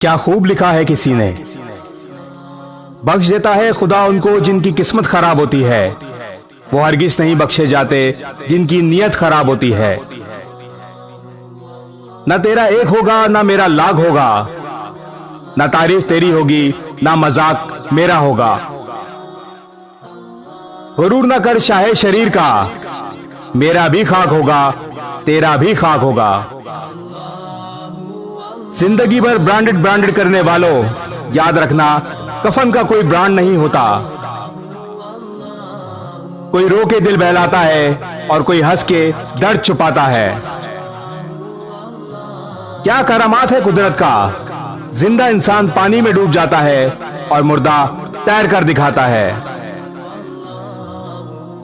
क्या खूब लिखा है किसी ने। बख्श देता है खुदा उनको जिनकी किस्मत खराब होती है, वो हरगिज नहीं बख्शे जाते जिनकी नीयत खराब होती है। ना तेरा एक होगा ना मेरा लाख होगा, ना तारीफ तेरी होगी ना मजाक मेरा होगा। गुरूर ना कर शाहे शरीर का, मेरा भी खाक होगा तेरा भी खाक होगा। जिंदगी भर ब्रांडेड ब्रांडेड करने वालों, याद रखना कफन का कोई ब्रांड नहीं होता। कोई रो के दिल बहलाता है और कोई हंस के दर्द छुपाता है। क्या करामात है कुदरत का, जिंदा इंसान पानी में डूब जाता है और मुर्दा तैर कर दिखाता है।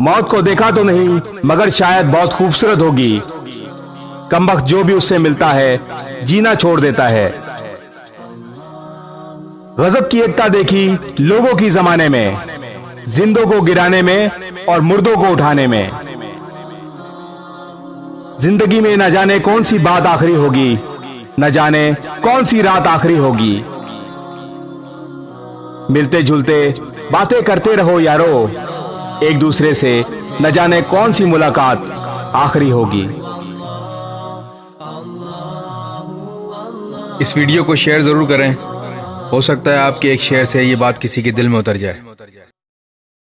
मौत को देखा तो नहीं मगर शायद बहुत खूबसूरत होगी। कमबख्त जो भी उससे मिलता है जीना छोड़ देता है। गजब की एकता देखी लोगों की जमाने में, जिंदों को गिराने में और मुर्दों को उठाने में। जिंदगी में न जाने कौन सी बात आखिरी होगी, न जाने कौन सी रात आखिरी होगी। मिलते जुलते बातें करते रहो यारो, एक दूसरे से न जाने कौन सी मुलाकात आखिरी होगी। इस वीडियो को शेयर ज़रूर करें, हो सकता है आपके एक शेयर से ये बात किसी के दिल में उतर जाए।